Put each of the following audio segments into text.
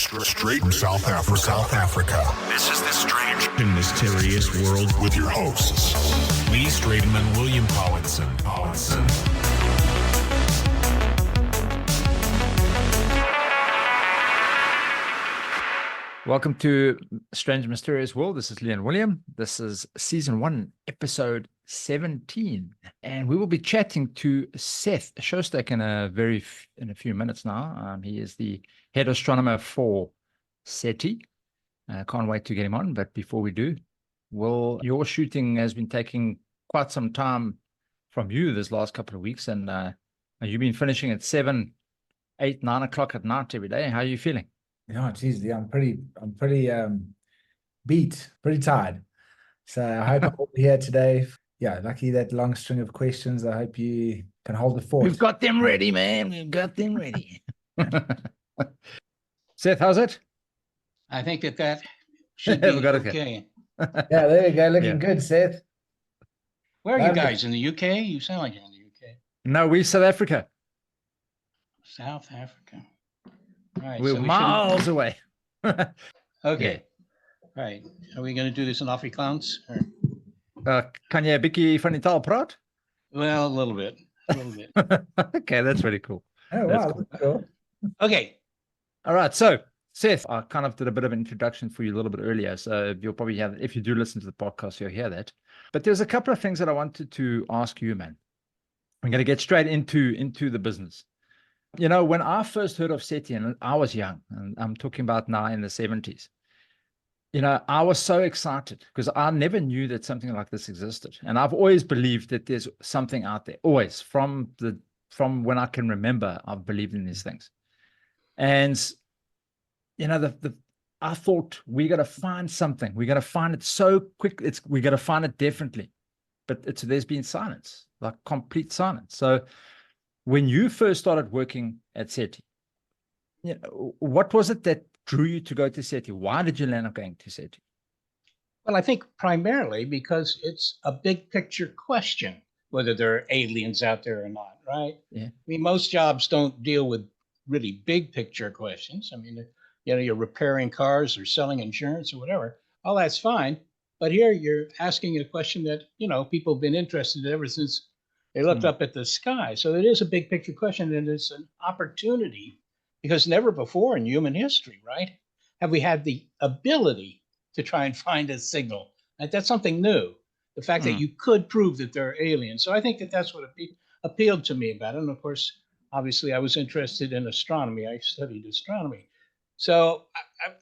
Straight from South Africa. This is the strange and mysterious world with your hosts, Lee Stratum and William Collinson. Welcome to Strange Mysterious World. This is Lee and William. This is Season 1, Episode 17. And we will be chatting to Seth Shostak in a few minutes now. He is the head astronomer for SETI. Can't wait to get him on. But before we do, your shooting has been taking quite some time from you this last couple of weeks. And you've been finishing at 7, 8, 9 o'clock at night every day. How are you feeling? Yeah, geez, I'm pretty beat, pretty tired. So I hope I'll be here today. Yeah, lucky that long string of questions. I hope you can hold the fort. We've got them ready, man. We've got them ready. Seth, how's it? I think that should be okay. Yeah, there you go. Looking good, Seth. Where are you guys? In the UK? You sound like you're in the UK. No, we're South Africa. South Africa. Right, we're miles away. Okay. Yeah. Right. Are we going to do this in Afrikaans? Kan jy 'n bietjie van die taal praat? Well, a little bit. Okay, that's really cool. Oh, wow, cool. Okay. All right. So, Seth, I kind of did a bit of an introduction for you a little bit earlier. So you'll probably have, if you do listen to the podcast, you'll hear that. But there's a couple of things that I wanted to ask you, man. I'm going to get straight into the business. You know, when I first heard of SETI, and I was young, and I'm talking about now in the 70s, you know, I was so excited because I never knew that something like this existed. And I've always believed that there's something out there, always, from when I can remember, I've believed in these things. And, you know, I thought we got to find something. We got to find it so quick. We got to find it definitely. But there's been silence, like complete silence. So when you first started working at SETI, you know, what was it that drew you to go to SETI? Why did you land up going to SETI? Well, I think primarily because it's a big picture question, whether there are aliens out there or not, right? Yeah. I mean, most jobs don't deal with really big picture questions. I mean, you know, you're repairing cars or selling insurance or whatever. All that's fine. But here you're asking a question that, you know, people have been interested in ever since they looked up at the sky. So it is a big picture question, and it's an opportunity because never before in human history, right, have we had the ability to try and find a signal. That's something new. The fact that you could prove that there are aliens. So I think that's what appealed to me about it. And of course, obviously, I was interested in astronomy. I studied astronomy. So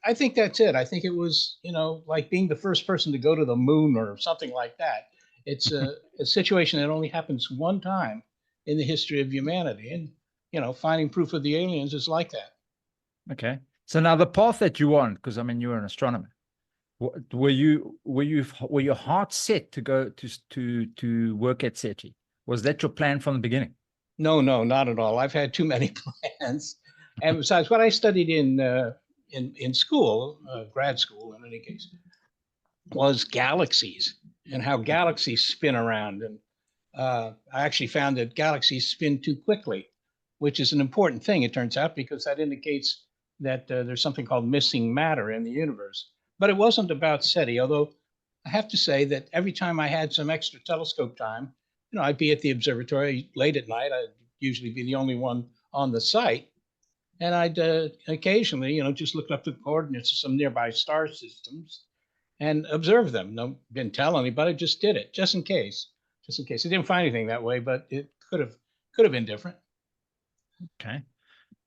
I think that's it. I think it was, you know, like being the first person to go to the moon or something like that. It's a situation that only happens one time in the history of humanity. And, you know, finding proof of the aliens is like that. Okay. So now the path that you want, because I mean, you're an astronomer. Were your heart set to go to work at SETI? Was that your plan from the beginning? No, not at all. I've had too many plans. And besides, what I studied in school, grad school in any case, was galaxies and how galaxies spin around. And I actually found that galaxies spin too quickly, which is an important thing, it turns out, because that indicates that there's something called missing matter in the universe. But it wasn't about SETI, although I have to say that every time I had some extra telescope time, you know, I'd be at the observatory late at night. I'd usually be the only one on the site. And I'd occasionally, you know, just look up the coordinates of some nearby star systems and observe them. Didn't tell anybody, just did it, just in case. I didn't find anything that way, but it could have been different. Okay.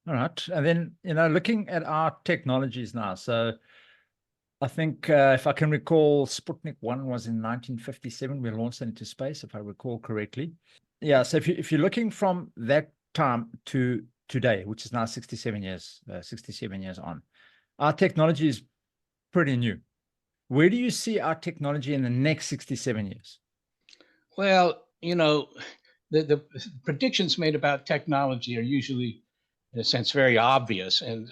All right. And then, you know, looking at our technologies now. So I think if I can recall, Sputnik 1 was in 1957. We launched it into space, if I recall correctly. Yeah. So if you're looking from that time to today, which is now 67 years on, our technology is pretty new. Where do you see our technology in the next 67 years? Well, you know, the predictions made about technology are usually, in a sense, very obvious, and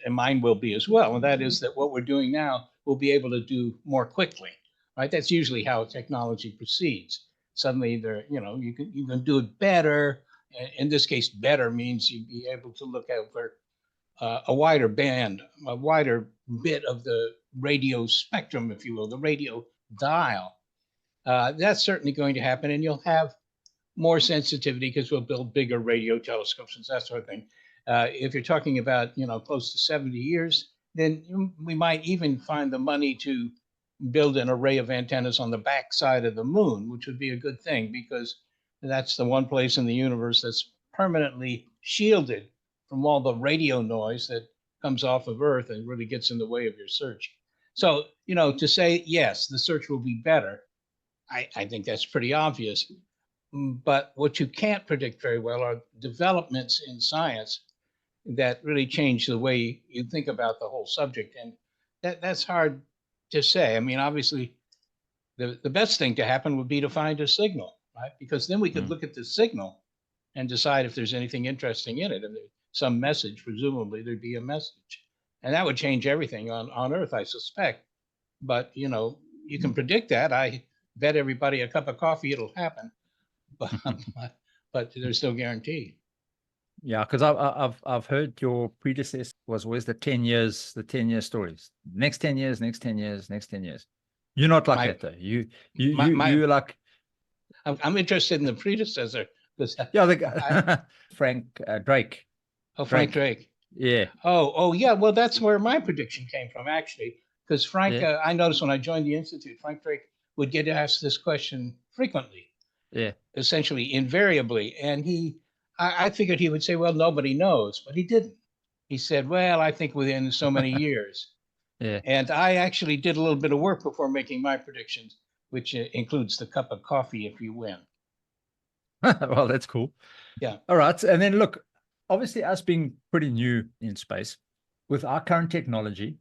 mine will be as well. And that is that what we're doing now, we'll be able to do more quickly, right? That's usually how technology proceeds. Suddenly, you can do it better. In this case, better means you'd be able to look over a wider band, a wider bit of the radio spectrum, if you will, the radio dial. That's certainly going to happen, and you'll have more sensitivity because we'll build bigger radio telescopes and that sort of thing. If you're talking about, close to 70 years, then we might even find the money to build an array of antennas on the backside of the moon, which would be a good thing because that's the one place in the universe that's permanently shielded from all the radio noise that comes off of Earth and really gets in the way of your search. So, to say, yes, the search will be better, I think that's pretty obvious. But what you can't predict very well are developments in science that really change the way you think about the whole subject. And that's hard to say. I mean, obviously, the best thing to happen would be to find a signal, right? Because then we could look at the signal and decide if there's anything interesting in it. And there's some message, presumably there'd be a message. And that would change everything on Earth, I suspect. But, you can predict that. I bet everybody a cup of coffee it'll happen. But there's no guarantee. Yeah, because I've heard your predecessor was always the 10 stories. Next 10 years, next 10 years, next 10 years. You're not like that though. You're like. I'm interested in the predecessor. Yeah, Frank Drake. Oh, Frank Drake. Yeah. Oh, yeah. Well, that's where my prediction came from, actually, because Frank. Yeah. I noticed when I joined the institute, Frank Drake would get asked this question frequently. Yeah. Essentially, invariably, and I figured he would say, "Well, nobody knows," but he didn't. He said, "Well, I think within so many years." Yeah. And I actually did a little bit of work before making my predictions, which includes the cup of coffee if you win. Well, that's cool. Yeah. All right. And then look, obviously us being pretty new in space with our current technology,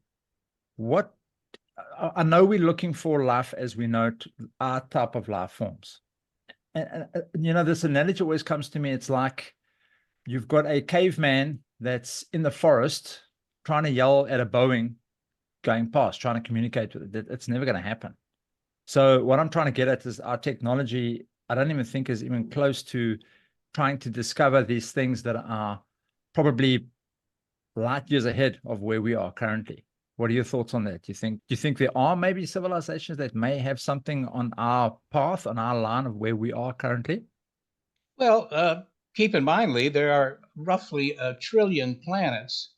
I know we're looking for life as we know our type of life forms. And this analogy always comes to me. It's like you've got a caveman that's in the forest trying to yell at a Boeing going past, trying to communicate with it. It's never going to happen. So what I'm trying to get at is our technology, I don't even think is even close to trying to discover these things that are probably light years ahead of where we are currently. What are your thoughts on that? Do you think there are maybe civilizations that may have something on our path, on our line of where we are currently? Well, keep in mind, Lee, there are roughly 1 trillion planets,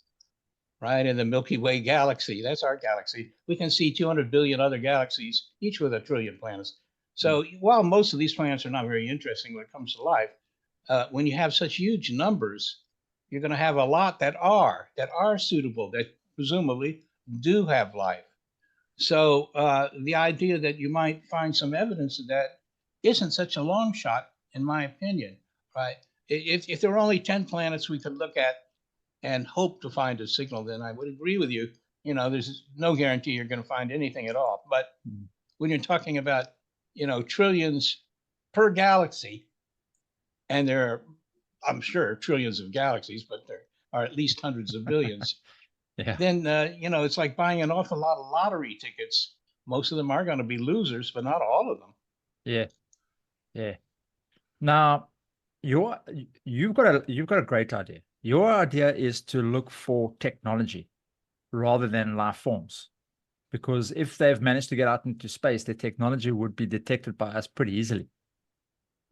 right, in the Milky Way galaxy. That's our galaxy. We can see 200 billion other galaxies, each with 1 trillion planets. So while most of these planets are not very interesting when it comes to life, when you have such huge numbers, you're going to have a lot that are suitable, that presumably do have life. So the idea that you might find some evidence of that isn't such a long shot, in my opinion, right? If there were only 10 planets we could look at and hope to find a signal, then I would agree with you. There's no guarantee you're going to find anything at all. But when you're talking about, trillions per galaxy, and there are, I'm sure, trillions of galaxies, but there are at least hundreds of billions. Yeah. Then, it's like buying an awful lot of lottery tickets. Most of them are going to be losers, but not all of them. Yeah. Yeah. Now, you've got a great idea. Your idea is to look for technology rather than life forms, because if they've managed to get out into space, their technology would be detected by us pretty easily.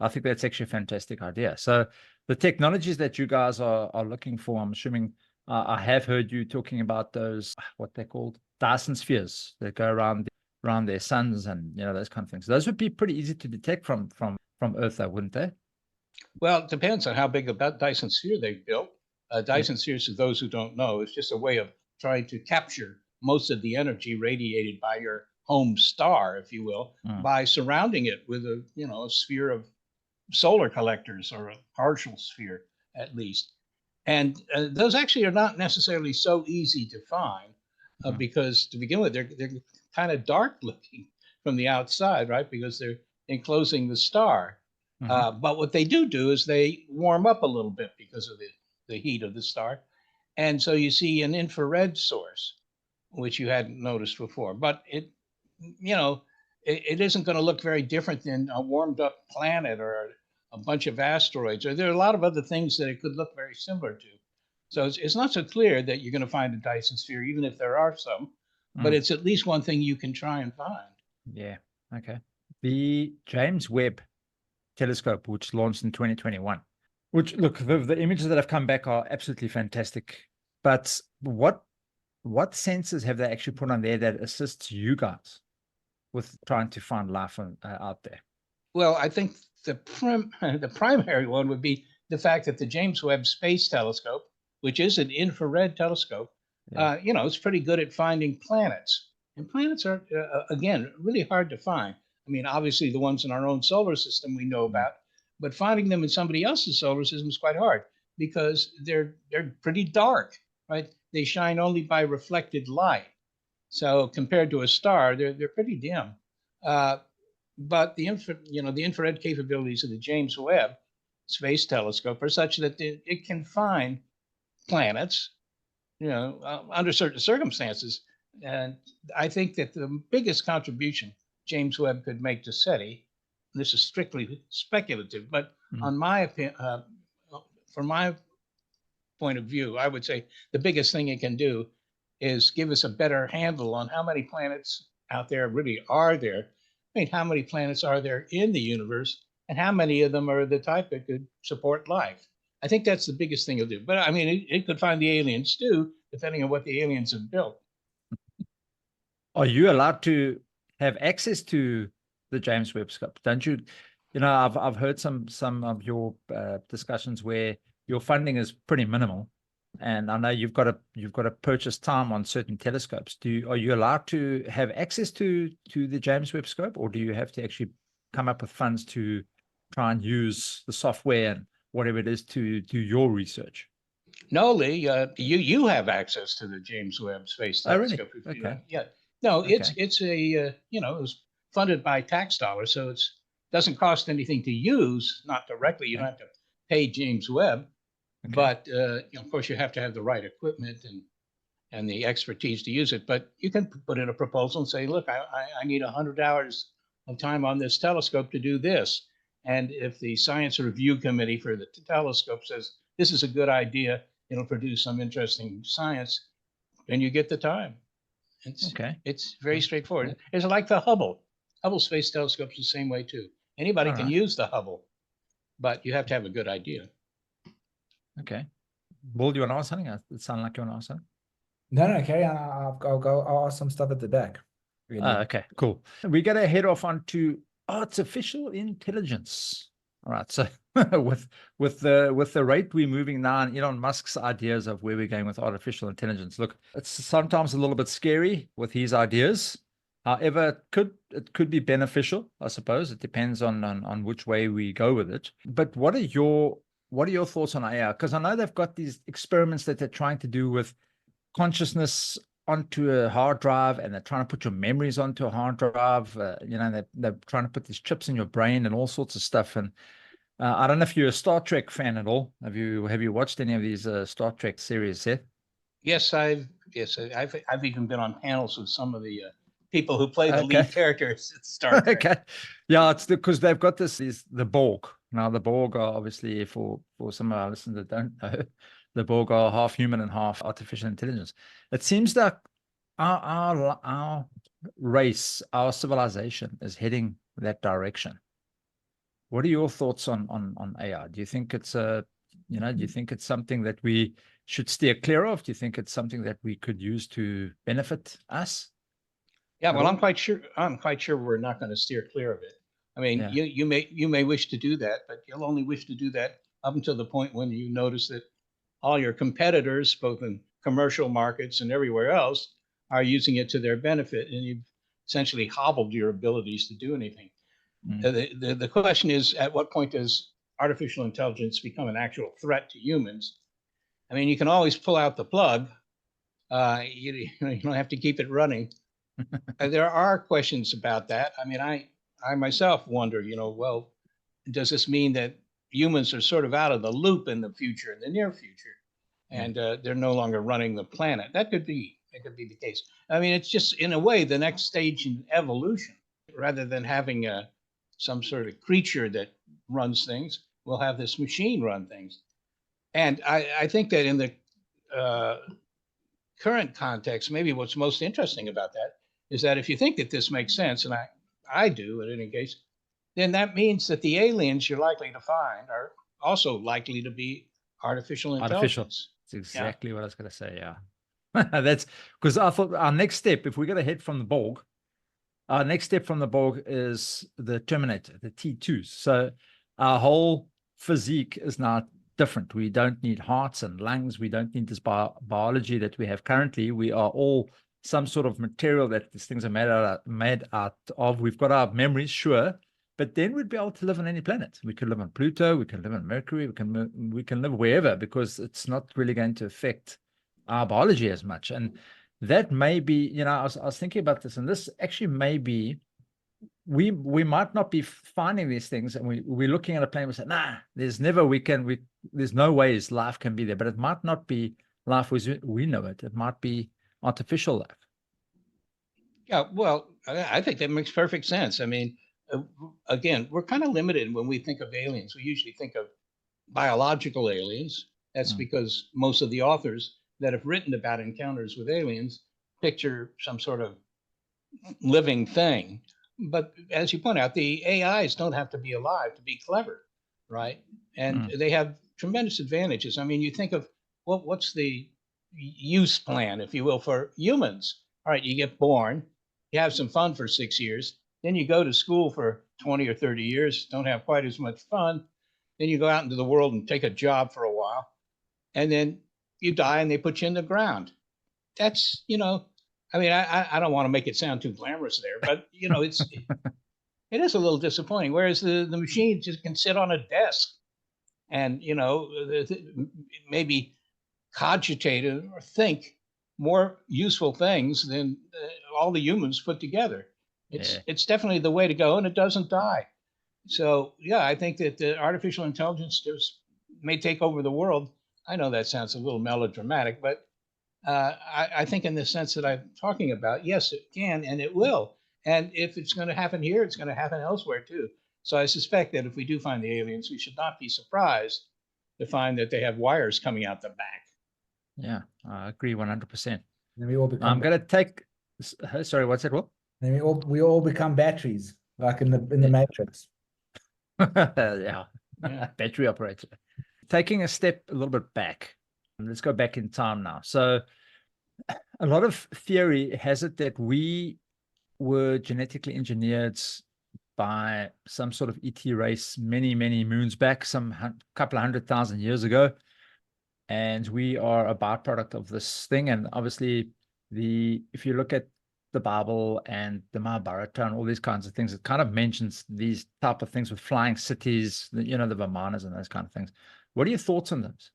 I think that's actually a fantastic idea. So the technologies that you guys are looking for, I'm assuming, I have heard you talking about those, what they're called, Dyson spheres that go around their suns and, those kind of things. Those would be pretty easy to detect from Earth, though, wouldn't they? Well, it depends on how big a Dyson sphere they've built. Dyson spheres, to those who don't know, is just a way of trying to capture most of the energy radiated by your home star, if you will, by surrounding it with a sphere of solar collectors, or a partial sphere at least. And those actually are not necessarily so easy to find because, to begin with, they're kind of dark looking from the outside, right? Because they're enclosing the star. But what they do is they warm up a little bit because of the heat of the star. And so you see an infrared source, which you hadn't noticed before. But it isn't going to look very different than a warmed up planet or a bunch of asteroids. Or there are a lot of other things that it could look very similar to. So it's not so clear that you're going to find a Dyson sphere, even if there are some, but it's at least one thing you can try and find. Yeah. Okay. The James Webb telescope, which launched in 2021, which, look, the images that have come back are absolutely fantastic. But what sensors have they actually put on there that assists you guys with trying to find life out there? Well, I think the primary one would be the fact that the James Webb Space Telescope, which is an infrared telescope, it's pretty good at finding planets. And planets are, again, really hard to find. I mean, obviously the ones in our own solar system we know about, but finding them in somebody else's solar system is quite hard because they're pretty dark, right? They shine only by reflected light. So compared to a star, they're pretty dim. But the infrared capabilities of the James Webb Space Telescope are such that it can find planets, under certain circumstances. And I think that the biggest contribution James Webb could make to SETI, this is strictly speculative, but on my opinion, from my point of view, I would say the biggest thing it can do is give us a better handle on how many planets out there really are there. I mean, how many planets are there in the universe, and how many of them are the type that could support life? I think that's the biggest thing it'll do. But I mean, it could find the aliens too, depending on what the aliens have built. Are you allowed to have access to the James Webb scope? Don't you? I've heard some of your discussions where your funding is pretty minimal, and I know you've got to purchase time on certain telescopes. Are you allowed to have access to the James Webb scope, or do you have to actually come up with funds to try and use the software and whatever it is to do your research? No, Lee, you have access to the James Webb Space Telescope. Oh, really? Okay. Yeah. No, Okay. it's a it was funded by tax dollars, so it doesn't cost anything to use. Not directly, you don't have to pay James Webb, but of course you have to have the right equipment and the expertise to use it. But you can put in a proposal and say, look, I need 100 hours of time on this telescope to do this. And if the science review committee for the telescope says this is a good idea, it'll produce some interesting science, then you get the time. It's very straightforward. It's like the Hubble Space Telescope is the same way too. Anybody can use the Hubble, but you have to have a good idea. Okay. Will, do you want to ask something? It sounds like you want to ask something. No, carry on. I'll ask some stuff at the back. Really. Okay, cool. We're going to head off onto artificial intelligence. All right. So with the rate we're moving now, and Elon Musk's ideas of where we're going with artificial intelligence, look, it's sometimes a little bit scary with his ideas. However, it could be beneficial, I suppose. It depends on which way we go with it. But what are your thoughts on AI? Because I know they've got these experiments that they're trying to do with consciousness onto a hard drive, and they're trying to put your memories onto a hard drive. They're trying to put these chips in your brain and all sorts of stuff. And I don't know if you're a Star Trek fan at all. Have you watched any of these Star Trek series, Seth? Yes, I've even been on panels with some of the people who play the lead characters at Star Trek. Okay, yeah, it's because they've got the Borg. Now the Borg are obviously, for some of our listeners that don't know, the Borg are half human and half artificial intelligence. It seems that our race, our civilization, is heading that direction. What are your thoughts on AI? Do you think it's do you think it's something that we should steer clear of? Do you think it's something that we could use to benefit us? Yeah, well, I'm quite sure we're not going to steer clear of it. I mean, you may wish to do that, but you'll only wish to do that up until the point when you notice that all your competitors, both in commercial markets and everywhere else, are using it to their benefit, and you've essentially hobbled your abilities to do anything. The question is, at what point does artificial intelligence become an actual threat to humans? I mean, you can always pull out the plug. You don't have to keep it running. There are questions about that. I mean, I myself wonder, well, does this mean that humans are sort of out of the loop in the future, in the near future, and they're no longer running the planet? That could be the case. I mean, it's just, in a way, the next stage in evolution. Rather than having some sort of creature that runs things, we'll have this machine run things. And I think that in the current context, maybe what's most interesting about that is that if you think that this makes sense, and I do in any case, then that means that the aliens you're likely to find are also likely to be artificial intelligence. That's exactly what I was going to say. Yeah. That's because I thought our next step, if we're going to head from the Borg, our next step from the Borg is the Terminator, the T2s. So our whole physique is now different. We don't need hearts and lungs. We don't need this biology that we have currently. We are all some sort of material that these things are made out of. We've got our memories, sure, but then we'd be able to live on any planet. We could live on Pluto. We can live on Mercury. We can live wherever, because it's not really going to affect our biology as much. And that may be, I was thinking about this, and this actually may be, we might not be finding these things, and we're looking at a plane and we say, nah, there's no ways life can be there. But it might not be life as we know it. It might be artificial life. Yeah, well, I think that makes perfect sense. I mean, again, we're kind of limited when we think of aliens. We usually think of biological aliens. That's because most of the authors that have written about encounters with aliens picture some sort of living thing. But as you point out, the AIs don't have to be alive to be clever, right? And they have tremendous advantages. I mean, you think of what's the use plan, if you will, for humans. All right, you get born, you have some fun for 6 years, then you go to school for 20 or 30 years, don't have quite as much fun. Then you go out into the world and take a job for a while, and then you die and they put you in the ground. That's, I mean, I don't want to make it sound too glamorous there, but it is a little disappointing. Whereas the machine just can sit on a desk and maybe cogitate or think more useful things than all the humans put together. It's definitely the way to go, and it doesn't die. So yeah, I think that the artificial intelligence may take over the world. I know that sounds a little melodramatic, but I think in the sense that I'm talking about, yes, it can and it will. And if it's going to happen here, it's going to happen elsewhere too. So I suspect that if we do find the aliens, we should not be surprised to find that they have wires coming out the back. Yeah, I agree 100%. Then we all become. I'm going to take. Sorry, what's that? What? Then we all become batteries, like in the Matrix. Yeah, battery operator. Taking a step a little bit back. Let's go back in time now. So a lot of theory has it that we were genetically engineered by some sort of ET race many, many moons back, some couple of 100,000 years ago. And we are a byproduct of this thing. And obviously, if you look at the Bible and the Mahabharata and all these kinds of things, it kind of mentions these type of things with flying cities, the Vimanas and those kind of things. What are your thoughts on those?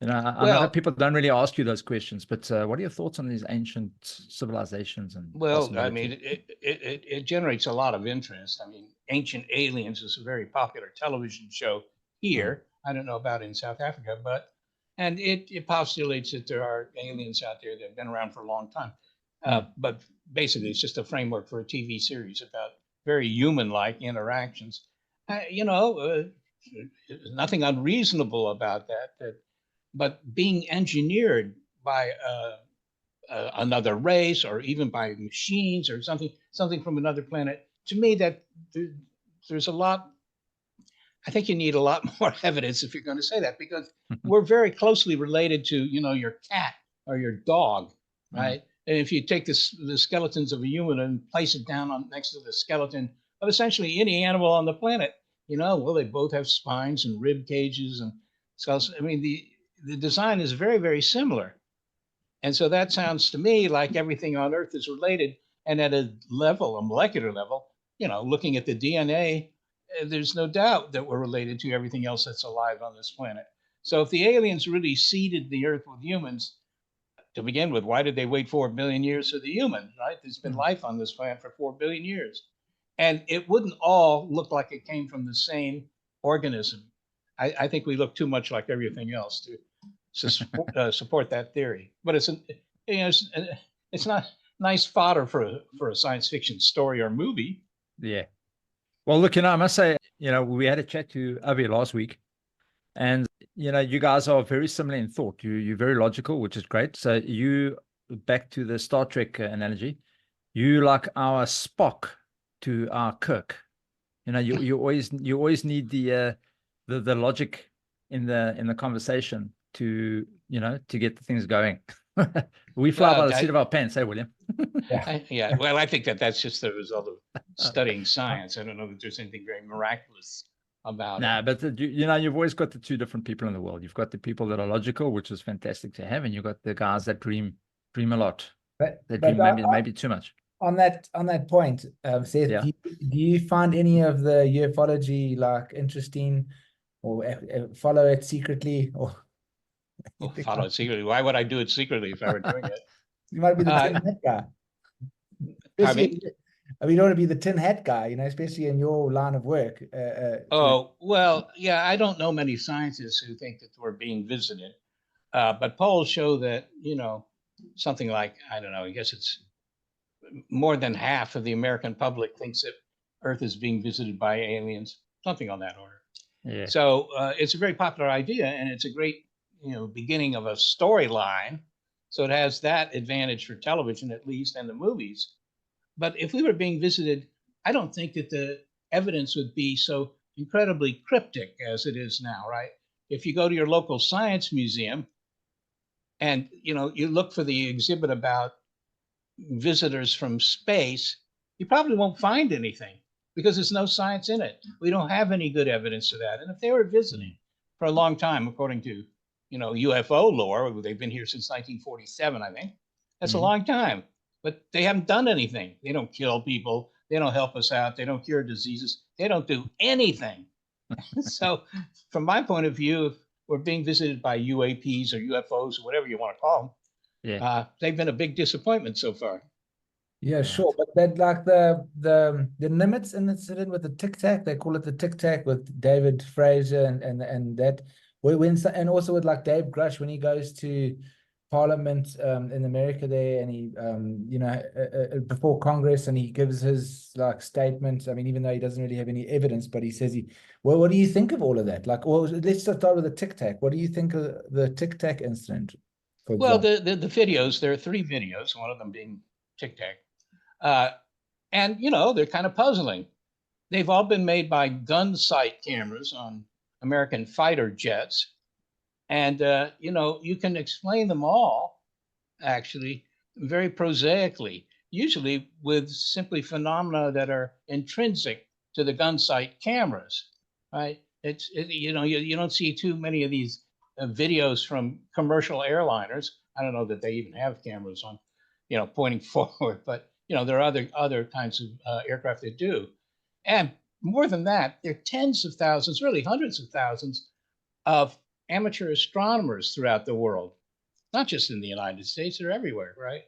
I know that people don't really ask you those questions, but what are your thoughts on these ancient civilizations? Well, I mean, it generates a lot of interest. I mean, Ancient Aliens is a very popular television show here. I don't know about in South Africa, and it postulates that there are aliens out there that have been around for a long time. But basically, it's just a framework for a TV series about very human-like interactions. There's nothing unreasonable about that. But being engineered by another race, or even by machines, or something from another planet, to me, that there's a lot. I think you need a lot more evidence if you're going to say that, because we're very closely related to your cat or your dog, right? And if you take the skeletons of a human and place it down next to the skeleton of essentially any animal on the planet, they both have spines and rib cages and skulls. I mean, the design is very, very similar. And so that sounds to me like everything on Earth is related. And at a molecular level, looking at the DNA, there's no doubt that we're related to everything else that's alive on this planet. So if the aliens really seeded the Earth with humans, to begin with, why did they wait 4 billion years for the human, right? There's been life on this planet for 4 billion years. And it wouldn't all look like it came from the same organism. I think we look too much like everything else to support that theory. But it's not nice fodder for a science fiction story or movie. Yeah. Well, look, I must say, we had a chat to Avi last week, and you guys are very similar in thought. You're very logical, which is great. So you, back to the Star Trek analogy, you like our Spock to our Kirk. You always need the logic in the conversation to get the things going. We fly by the seat of our pants, hey, William? Yeah. Well, I think that's just the result of studying science. I don't know that there's anything very miraculous about it. But you've always got the two different people in the world. You've got the people that are logical, which is fantastic to have, and you've got the guys that dream a lot. They dream maybe too much. On that point, Seth, Yeah. do you find any of the ufology like interesting, or follow it secretly, or Follow it secretly? Why would I do it secretly if I were doing it? you might be the tin hat guy? I mean, you don't want to be the tin hat guy, especially in your line of work. well, yeah, I don't know many scientists who think that we're being visited, but polls show that something like, I don't know, I guess it's more than half of the American public thinks that Earth is being visited by aliens, something on that order. Yeah. So it's a very popular idea, and it's a great, beginning of a storyline. So it has that advantage for television, at least, and the movies. But if we were being visited, I don't think that the evidence would be so incredibly cryptic as it is now, right? If you go to your local science museum and, you look for the exhibit about visitors from space, you probably won't find anything because there's no science in it. We don't have any good evidence of that. And if they were visiting for a long time, according to, UFO lore, they've been here since 1947, I think. That's a long time, but they haven't done anything. They don't kill people. They don't help us out. They don't cure diseases. They don't do anything. So from my point of view, if we're being visited by UAPs or UFOs or whatever you want to call them, they've been a big disappointment so far. Yeah, sure, but that like the Nimitz incident with the Tic Tac, they call it the Tic Tac with David Fraser and that. And also with like Dave Grush when he goes to Parliament in America there, and he before Congress, and he gives his like statement. I mean, even though he doesn't really have any evidence, but he says what do you think of all of that? Like, well, let's start with the Tic Tac. What do you think of the Tic Tac incident? Well, the videos, there are 3 videos, one of them being Tic Tac. And, they're kind of puzzling. They've all been made by gun sight cameras on American fighter jets. And, you can explain them all, actually, very prosaically, usually with simply phenomena that are intrinsic to the gun sight cameras, right? You don't see too many of these videos from commercial airliners. I don't know that they even have cameras on, pointing forward, but there are other kinds of aircraft that do. And more than that, there are tens of thousands, really hundreds of thousands of amateur astronomers throughout the world, not just in the United States, they're everywhere, right?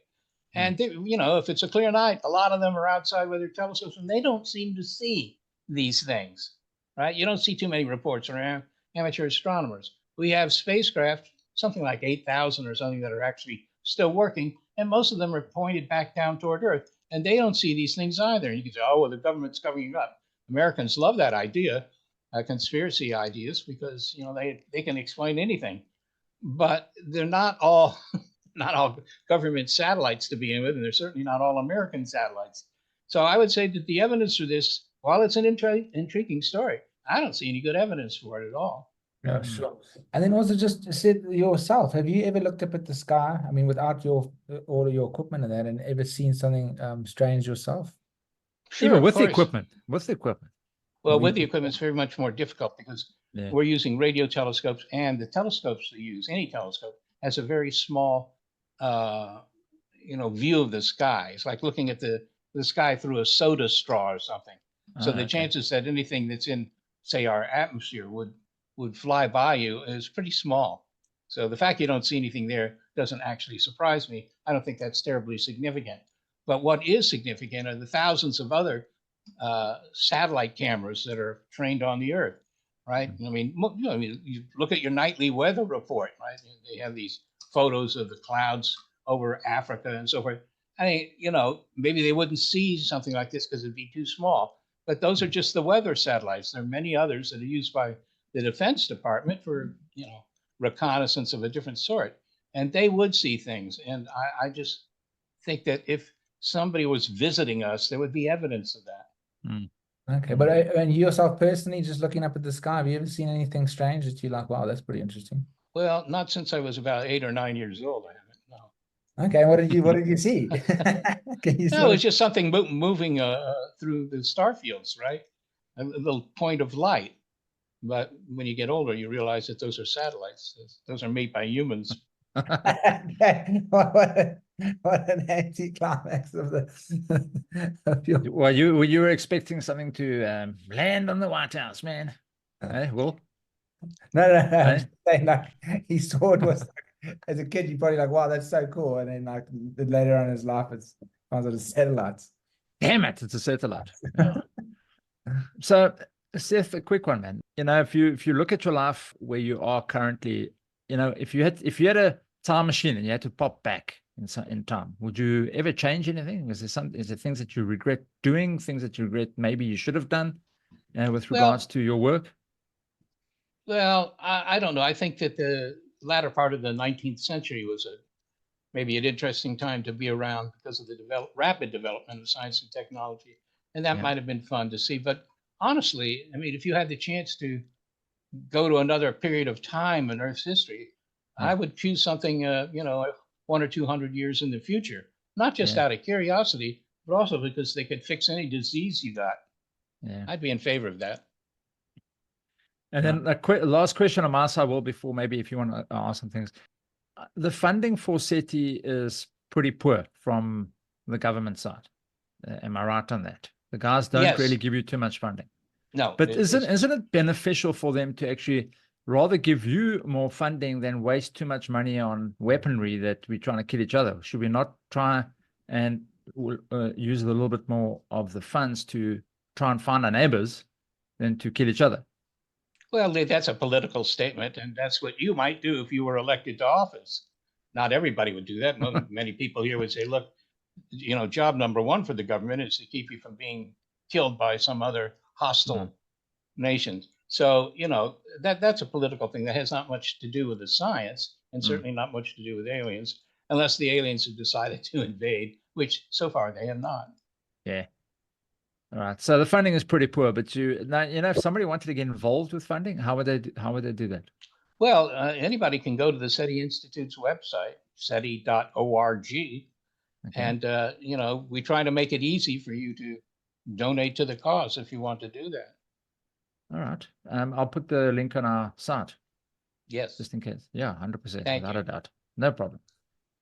And they, if it's a clear night, a lot of them are outside with their telescopes and they don't seem to see these things, right? You don't see too many reports around amateur astronomers. We have spacecraft, something like 8,000 or something, that are actually still working, and most of them are pointed back down toward Earth, and they don't see these things either. And you can say, oh, well, the government's covering it up. Americans love that idea, conspiracy ideas, because they can explain anything, but they're not all government satellites to begin with, and they're certainly not all American satellites. So I would say that the evidence for this, while it's an intriguing story, I don't see any good evidence for it at all. Yeah, sure. And then also just said yourself, have you ever looked up at the sky? I mean, without all of your equipment and that, and ever seen something strange yourself? Sure, even with the equipment. What's the equipment? Well, with the equipment, it's very much more difficult because we're using radio telescopes, and the telescopes we use, any telescope, has a very small, view of the sky. It's like looking at the sky through a soda straw or something. So the chances that anything that's in, say, our atmosphere would fly by you is pretty small. So the fact you don't see anything there doesn't actually surprise me. I don't think that's terribly significant. But what is significant are the thousands of other satellite cameras that are trained on the Earth, right? I mean, you look at your nightly weather report, right? They have these photos of the clouds over Africa and so forth. I mean, maybe they wouldn't see something like this because it'd be too small. But those are just the weather satellites. There are many others that are used by the Defense Department for, reconnaissance of a different sort. And they would see things. And I just think that if somebody was visiting us, there would be evidence of that. Mm. Okay, but and you yourself personally, just looking up at the sky, have you ever seen anything strange that you're like, wow, that's pretty interesting? Well, not since I was about 8 or 9 years old. I haven't. No. Okay, what did you see? Can you No, it's just something moving through the star fields, right? A little point of light. But when you get older, you realize that those are satellites. Those are made by humans. Okay. What an anticlimax of of your... Well, you were expecting something to land on the White House, man. Hey, well, No. I'm just saying, like, he saw it was like, as a kid, you're probably like, wow, that's so cool. And then like later on in his life, it's finds out it's satellites. damn it, it's a satellite. Yeah. So, Seth, a quick one, man. If you look at your life where you are currently, if you had a time machine and you had to pop back in time, would you ever change anything? Is there things that you regret doing, things that you regret maybe you should have done with regards to your work? Well, I don't know. I think that the latter part of the 19th century was maybe an interesting time to be around because of the rapid development of science and technology. And that might have been fun to see. But honestly, I mean, if you had the chance to go to another period of time in Earth's history, I would choose something, 100 or 200 years in the future, not just out of curiosity, but also because they could fix any disease you got. Yeah. I'd be in favor of that. And then last question on my side, before maybe if you want to ask some things. The funding for SETI is pretty poor from the government side. Am I right on that? The guys don't really give you too much funding. No. But isn't it beneficial for them to actually rather give you more funding than waste too much money on weaponry that we're trying to kill each other? Should we not try and use a little bit more of the funds to try and find our neighbors than to kill each other? Well, that's a political statement, and that's what you might do if you were elected to office. Not everybody would do that. Many people here would say, look, job number one for the government is to keep you from being killed by some other hostile nation. So, that's a political thing that has not much to do with the science and certainly not much to do with aliens, unless the aliens have decided to invade, which so far they have not. Yeah. All right. So the funding is pretty poor, but if somebody wanted to get involved with funding, how would they do that? Well, anybody can go to the SETI Institute's website, SETI.org. Okay. And, we try to make it easy for you to donate to the cause if you want to do that. All right. I'll put the link on our site. Yes. Just in case. Yeah, 100%. Thank Without you. a doubt. No problem.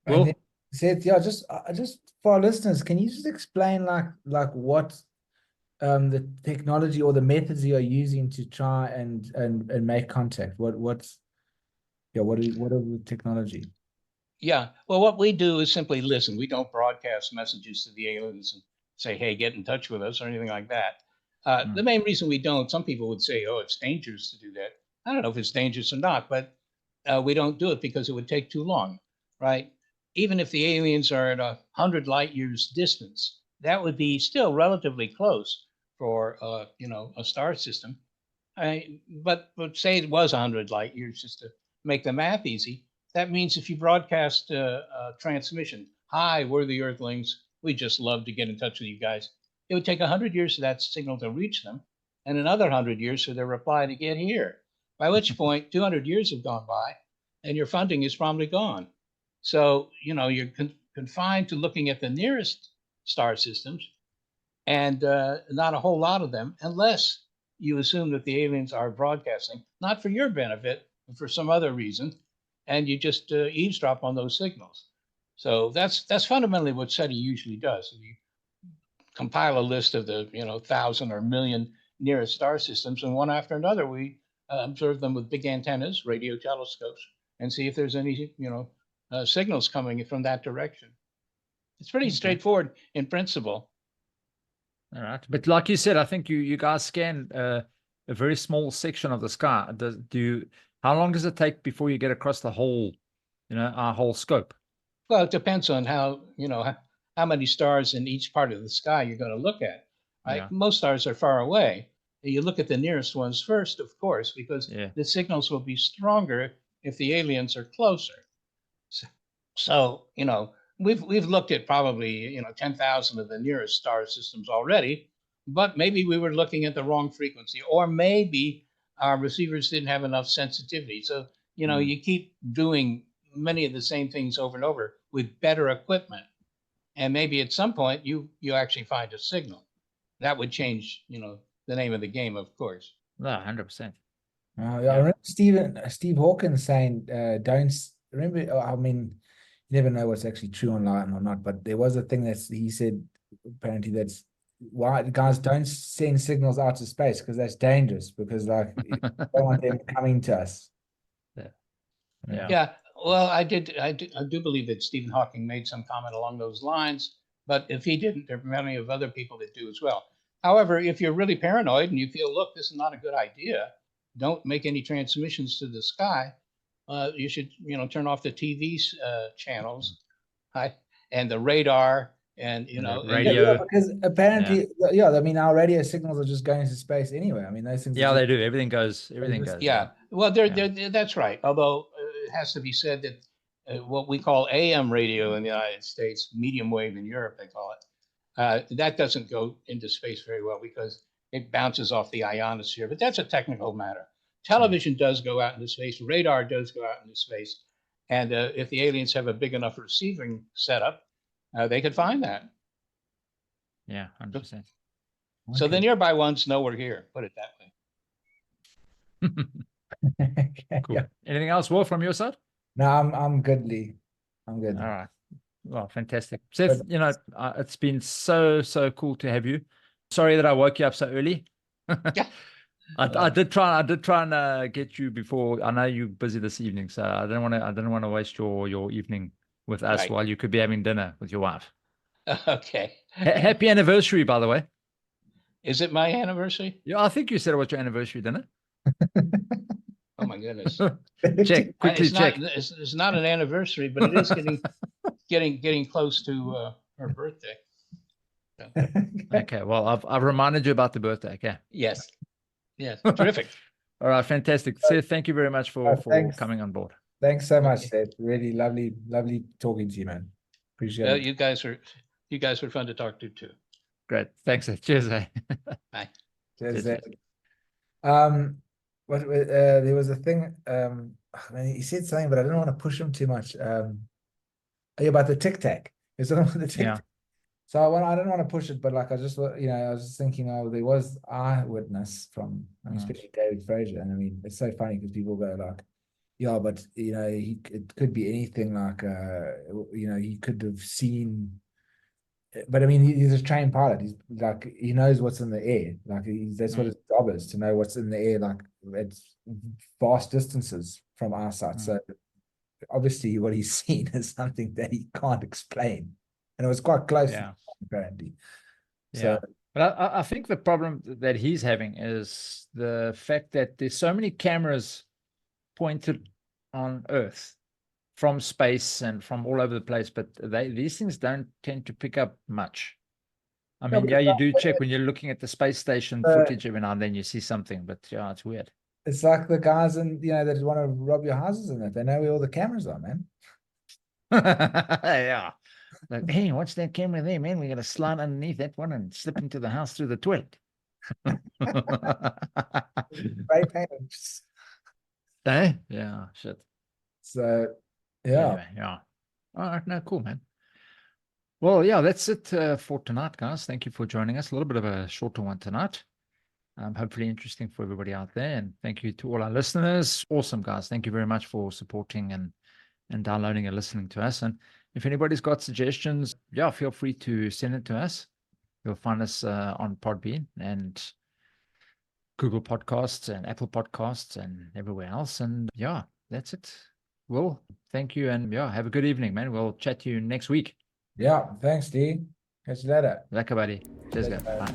Well, Seth, just for our listeners, can you just explain like what the technology or the methods you are using to try and make contact? What are the technology? Yeah. Well, what we do is simply listen. We don't broadcast messages to the aliens and say, hey, get in touch with us or anything like that. The main reason we don't, some people would say, oh, it's dangerous to do that. I don't know if it's dangerous or not, but we don't do it because it would take too long, right? Even if the aliens are at 100 light years distance, that would be still relatively close for, a star system. But say it was 100 light years, just to make the math easy. That means if you broadcast a transmission, hi, we're the Earthlings, we just love to get in touch with you guys. It would take 100 years for that signal to reach them and another 100 years for their reply to get here, by which point 200 years have gone by and your funding is probably gone. So, you're confined to looking at the nearest star systems and not a whole lot of them, unless you assume that the aliens are broadcasting, not for your benefit, but for some other reason, and you just eavesdrop on those signals. So that's fundamentally what SETI usually does. You compile a list of the 1,000 or million nearest star systems, and one after another we observe them with big antennas, radio telescopes, and see if there's any signals coming from that direction. It's pretty straightforward in principle. All right, but like you said, I think you guys scan a very small section of the sky. How long does it take before you get across the whole, our whole scope? Well, it depends on how many stars in each part of the sky you're going to look at. Right? Yeah. Most stars are far away, you look at the nearest ones first, of course, because the signals will be stronger if the aliens are closer. So we've looked at probably 10,000 of the nearest star systems already, but maybe we were looking at the wrong frequency, or maybe our receivers didn't have enough sensitivity. So you keep doing many of the same things over and over with better equipment, and maybe at some point you actually find a signal that would change the name of the game, of course. No, 100%. I remember Steve Hawkins saying, don't remember. I mean, you never know what's actually true online or not, but there was a thing that he said apparently that's why guys don't send signals out to space, because that's dangerous, because like we don't want them coming to us. Yeah. Well, I do believe that Stephen Hawking made some comment along those lines, but if he didn't, there are many of other people that do as well. However, if you're really paranoid and you feel, look, this is not a good idea, don't make any transmissions to the sky. You should, turn off the TV channels, and the radar, and radio. Because apparently, I mean, our radio signals are just going to space anyway. I mean, those things. Yeah, they do. Everything goes. Yeah. Well, that's right. Although it has to be said that what we call AM radio in the United States, medium wave in Europe, they call it, that doesn't go into space very well because it bounces off the ionosphere. But that's a technical matter. Television does go out into space. Radar does go out into space. And if the aliens have a big enough receiving setup, they could find that. Yeah, 100%. So the nearby ones know we're here. Put it that way. Cool. Yeah. Anything else, Will, from your side? No, I'm good, Lee. I'm good. All right. Well, fantastic. Seth, it's been so cool to have you. Sorry that I woke you up so early. Yeah. I did try and get you before. I know you're busy this evening, so I didn't want to waste your evening with us while you could be having dinner with your wife. Okay. Happy anniversary, by the way. Is it my anniversary? Yeah, I think you said it was your anniversary dinner. Oh my goodness. Check. It's not an anniversary, but it is getting close to her birthday. So. Okay. Well, I've reminded you about the birthday. Okay. Yes. Terrific. All right. Fantastic. Seth, thank you very much for coming on board. Thanks so much, Seth. Really lovely talking to you, man. Appreciate it. You guys were fun to talk to too. Great. Thanks, Seth. Cheers. Bye. Cheers, Seth. There was a thing. He said something, but I didn't want to push him too much. About the Tic Tac. Is that about the Tic Tac? So I didn't want to push it, but like I was just thinking, there was eyewitness from, especially David Fraser, and I mean, it's so funny because people go like, yeah, but it could be anything like, he could have seen. But I mean, he's a trained pilot. He's like, he knows what's in the air. Like that's what his job is, to know what's in the air, like at vast distances from our side. So obviously, what he's seen is something that he can't explain, and it was quite close, apparently. So, but I think the problem that he's having is the fact that there's so many cameras pointed on Earth from space and from all over the place, but these things don't tend to pick up much. I mean, you do check when you're looking at the space station footage every now and then you see something, but it's weird. It's like the guys that want to rob your houses and that. They know where all the cameras are, man. Yeah. Like, hey, watch that camera there, man. We're going to slide underneath that one and slip into the house through the toilet. Spray paint. Eh? Yeah, shit. So, yeah. Anyway, yeah. All right, no, cool, man. Well, yeah, that's it for tonight, guys. Thank you for joining us. A little bit of a shorter one tonight. Hopefully interesting for everybody out there. And thank you to all our listeners. Awesome, guys. Thank you very much for supporting and downloading and listening to us. And if anybody's got suggestions, feel free to send it to us. You'll find us on Podbean and Google Podcasts and Apple Podcasts and everywhere else. And that's it. Well, thank you. And have a good evening, man. We'll chat to you next week. Yeah, thanks, D. Catch you later. Lekker, buddy. Cheers, guys. Bye.